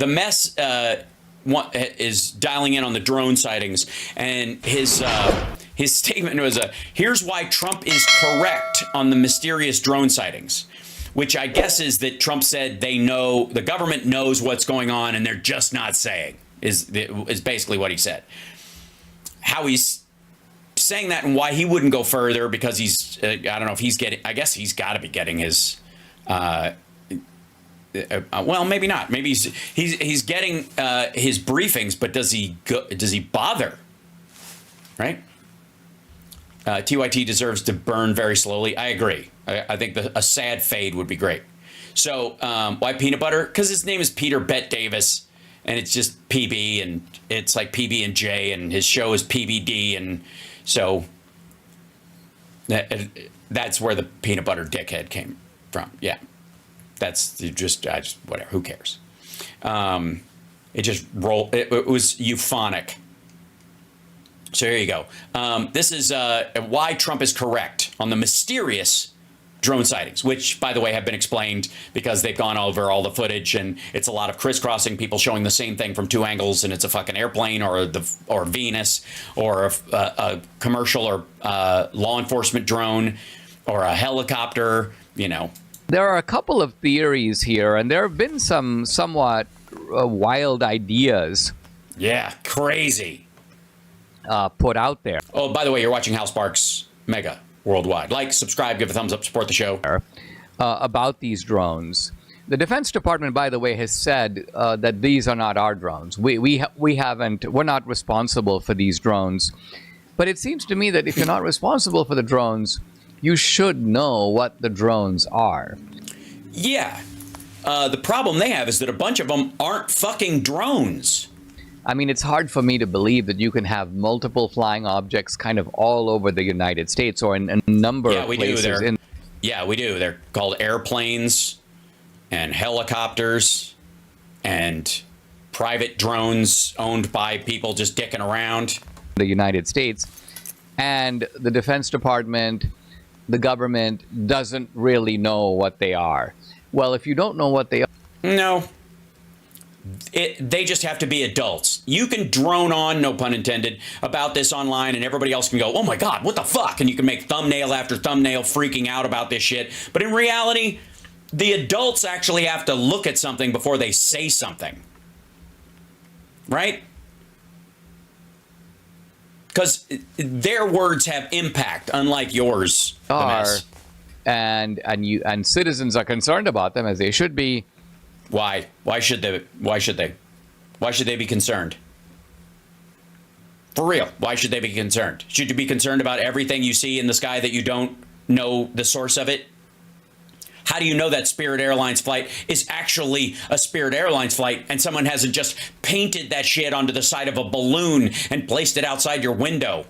The mess is dialing in on the drone sightings, and his statement was, here's why Trump is correct on the mysterious drone sightings, which I guess is that Trump said they know, the government knows what's going on and they're just not saying, is basically what he said. How he's saying that and why he wouldn't go further, because he's, I don't know if he's getting, I guess he's got to be getting his, well, maybe not. Maybe he's getting his briefings, but does he bother? Right? TYT deserves to burn very slowly. I agree. I think a sad fade would be great. So why peanut butter? Because his name is Peter Bet Davis, and it's just PB, and it's like PB and J, and his show is PBD, and so that's where the peanut butter dickhead came from. Yeah, that's just whatever. Who cares? It just rolled. It was euphonic. So here you go. This is why Trump is correct on the mysterious drone sightings, which, by the way, have been explained because they've gone over all the footage, and it's a lot of crisscrossing, people showing the same thing from two angles, and it's a fucking airplane or Venus or a commercial or law enforcement drone or a helicopter, you know. There are a couple of theories here, and there have been some somewhat wild ideas. Yeah, crazy. Put out there. Oh, by the way, you're watching Hal Sparks Mega Worldwide. Like, subscribe, give a thumbs up, support the show. About these drones. The Defense Department, by the way, has said that these are not our drones. We're not responsible for these drones. But it seems to me that if you're not responsible for the drones, you should know what the drones are. Yeah. The problem they have is that a bunch of them aren't fucking drones. I mean, it's hard for me to believe that you can have multiple flying objects kind of all over the United States or in a number of places. Yeah, we do. They're called airplanes and helicopters and private drones owned by people just dicking around. The United States, and the Defense Department, the government doesn't really know what they are. Well, if you don't know what they are... No. They just have to be adults. You can drone on, no pun intended, about this online, and everybody else can go, oh my God, what the fuck? And you can make thumbnail after thumbnail freaking out about this shit. But in reality, the adults actually have to look at something before they say something. Right? Because their words have impact, unlike yours. And citizens are concerned about them, as they should be. Why? Why should they? Why should they be concerned? For real, why should they be concerned? Should you be concerned about everything you see in the sky that you don't know the source of it? How do you know that Spirit Airlines flight is actually a Spirit Airlines flight and someone hasn't just painted that shit onto the side of a balloon and placed it outside your window?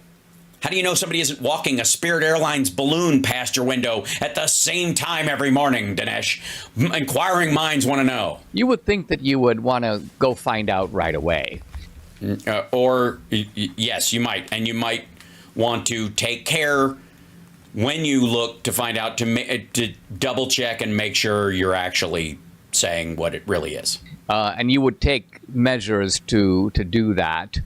How do you know somebody isn't walking a Spirit Airlines balloon past your window at the same time every morning, Dinesh? Inquiring minds want to know. You would think that you would want to go find out right away. Yes, you might. And you might want to take care when you look to find out, to double check and make sure you're actually saying what it really is. And you would take measures to do that.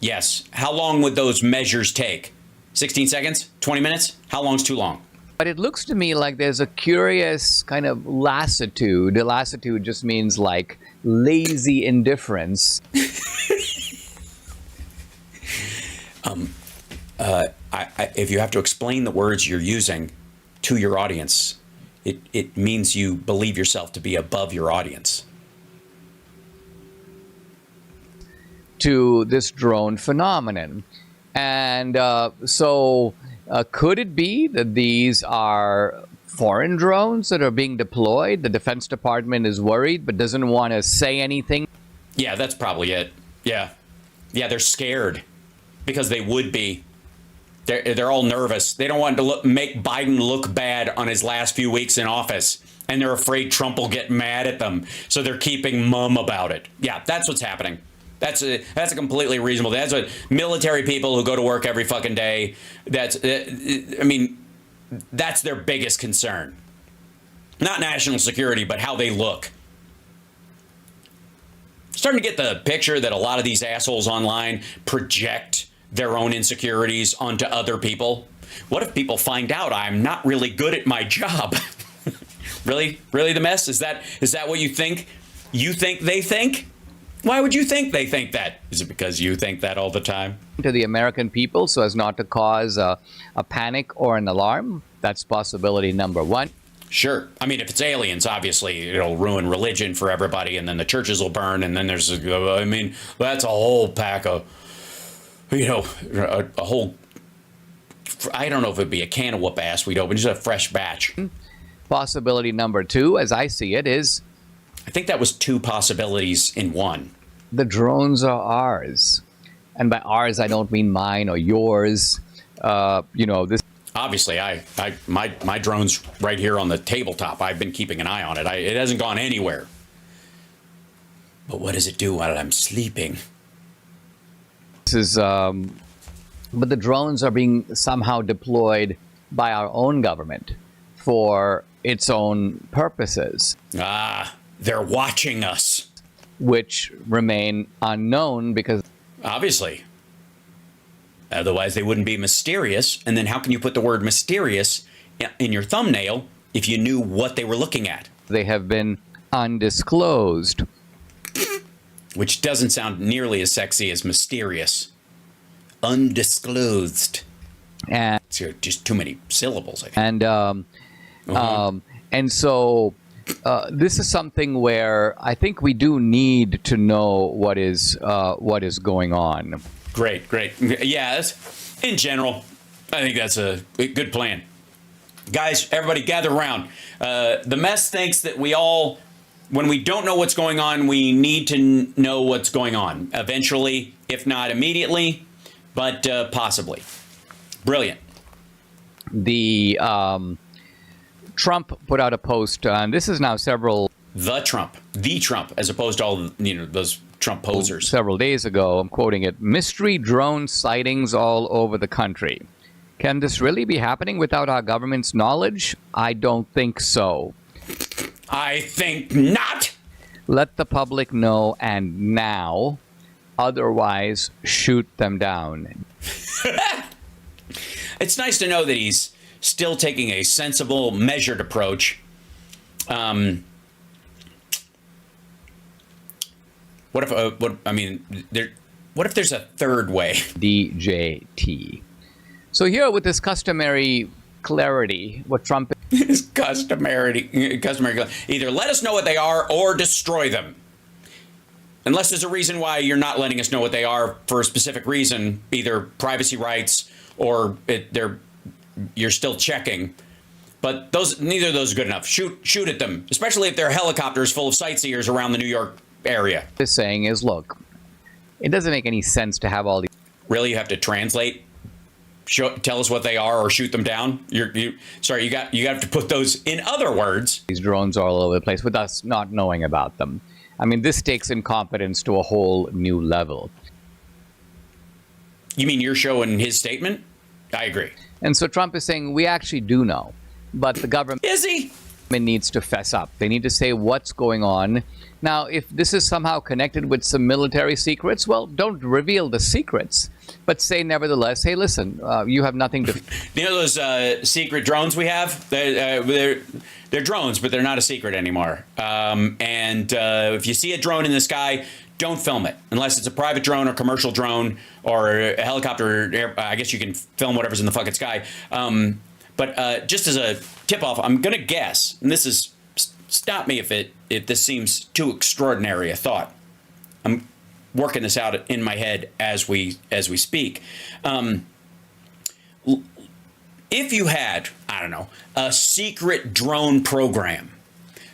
Yes. How long would those measures take? 16 seconds? 20 minutes? How long's too long? But it looks to me like there's a curious kind of lassitude. Lassitude just means like lazy indifference. If you have to explain the words you're using to your audience, it means you believe yourself to be above your audience. To this drone phenomenon. And could it be that these are foreign drones that are being deployed? The Defense Department is worried but doesn't want to say anything? Yeah, that's probably it. Yeah, they're scared because they would be. They're all nervous. They don't want to make Biden look bad on his last few weeks in office, and they're afraid Trump will get mad at them, so they're keeping mum about it. Yeah, that's what's happening. That's a completely reasonable. That's what military people who go to work every fucking day. That's their biggest concern. Not national security, but how they look. starting to get the picture that a lot of these assholes online project their own insecurities onto other people. What if people find out I'm not really good at my job? Really the mess? Is that what you think? You think they think? Why would you think they think that? Is it because you think that all the time? To the American people so as not to cause a panic or an alarm. That's possibility number one. Sure. I mean, if it's aliens, obviously it'll ruin religion for everybody, and then the churches will burn, and then there's, I mean, that's a whole pack of, a whole, I don't know if it'd be a can of whoop ass we'd open, just a fresh batch. Possibility number two, as I see it, is I think that was two possibilities in one. the drones are ours. And by ours, I don't mean mine or yours. This. Obviously, my drone's right here on the tabletop. I've been keeping an eye on it. It hasn't gone anywhere. But what does it do while I'm sleeping? This is, but the drones are being somehow deployed by our own government for its own purposes. They're watching us. Which remain unknown because. Obviously. Otherwise, they wouldn't be mysterious. And then how can you put the word mysterious in your thumbnail if you knew what they were looking at? They have been undisclosed. Which doesn't sound nearly as sexy as mysterious. Undisclosed. And It's just too many syllables, I think. And so this is something where I think we do need to know what is going on. Great. Yeah, in general, I think that's a good plan. Guys, everybody gather around. The mess thinks that when we don't know what's going on, we need to know what's going on. Eventually, if not immediately, but possibly. Brilliant. The Trump put out a post, and this is now The Trump, as opposed to all those Trump posers. Several days ago, I'm quoting it, mystery drone sightings all over the country. Can this really be happening without our government's knowledge? I don't think so. I think not. Let the public know, and now. Otherwise, shoot them down. It's nice to know that he's still taking a sensible, measured approach. What if there's a third way? DJT. So here, with this customary clarity, what Trump It's customary. Either let us know what they are or destroy them. Unless there's a reason why you're not letting us know what they are for a specific reason, either privacy rights or you're still checking. But neither of those are good enough. Shoot at them, especially if they're helicopters full of sightseers around the New York area. is saying is, look, it doesn't make any sense to have all these. Really, you have to translate. Tell us what they are or shoot them down. You have to put those in other words. These drones are all over the place with us not knowing about them. I mean, this takes incompetence to a whole new level. You mean you're showing his statement? I agree. And so Trump is saying we actually do know, but the government Is he? needs to fess up. They need to say what's going on. Now, if this is somehow connected with some military secrets, well, don't reveal the secrets, but say nevertheless, hey, listen, you have nothing to. You know those secret drones we have? They're drones, but they're not a secret anymore. If you see a drone in the sky, don't film it unless it's a private drone or commercial drone or a helicopter. I guess you can film whatever's in the fucking sky. But just as a tip-off, I'm going to guess, and this is, stop me if this seems too extraordinary a thought. I'm working this out in my head as we speak. If you had, I don't know, a secret drone program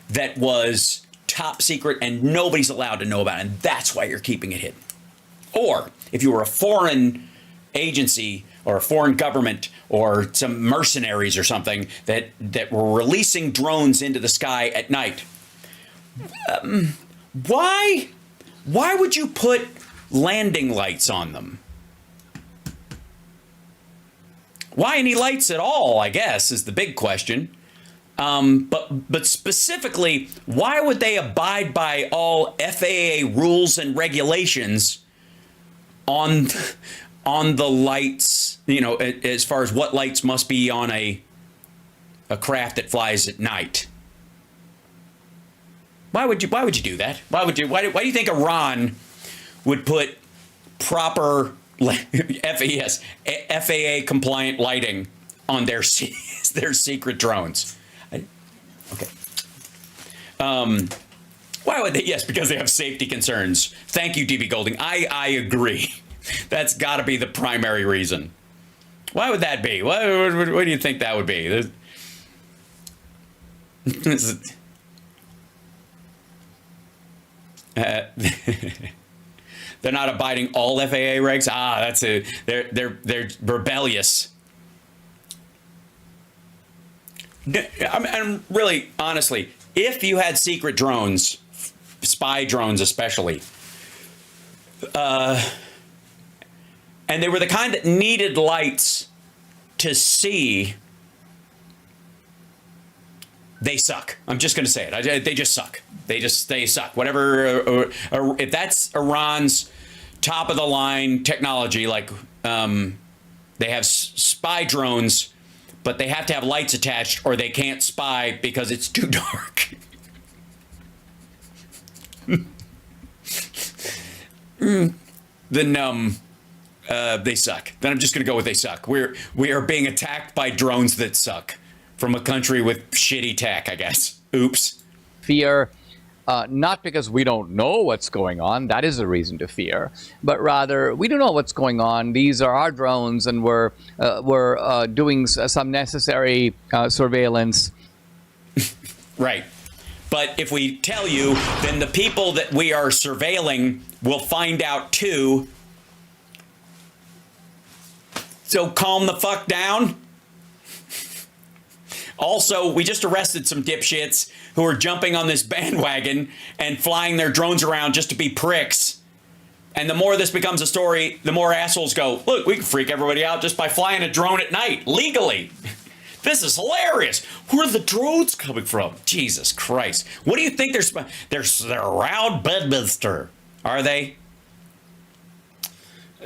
that was top secret and nobody's allowed to know about it, and that's why you're keeping it hidden. Or if you were a foreign agency or a foreign government or some mercenaries or something that were releasing drones into the sky at night, why would you put landing lights on them? Why any lights at all, I guess, is the big question. But specifically, why would they abide by all FAA rules and regulations on the lights? You know, as far as what lights must be on a craft that flies at night. Why would you do that? Why do you think Iran would put proper FAA compliant lighting on their secret drones? Okay. Why would they? Yes, because they have safety concerns. Thank you, DB Golding. I agree. That's got to be the primary reason. Why would that be? What do you think that would be? They're not abiding all FAA regs. They're rebellious. And really, honestly, if you had secret drones, spy drones especially, and they were the kind that needed lights to see, they suck. I'm just going to say it. They just suck. They suck. Whatever. If that's Iran's top of the line technology, like they have spy drones, but they have to have lights attached or they can't spy because it's too dark. Then they suck. Then I'm just going to go with they suck. We are being attacked by drones that suck from a country with shitty tech, I guess. Oops. Fear, not because we don't know what's going on. That is a reason to fear. But rather, we don't know what's going on. These are our drones, and we're doing some necessary surveillance. Right. But if we tell you, then the people that we are surveilling will find out too. So calm the fuck down. Also, we just arrested some dipshits who are jumping on this bandwagon and flying their drones around just to be pricks. And the more this becomes a story, the more assholes go, look, we can freak everybody out just by flying a drone at night, legally. This is hilarious. Where are the drones coming from? Jesus Christ. What do you think they're around Bedminster? Are they?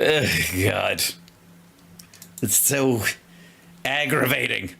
Ugh, God. It's so aggravating.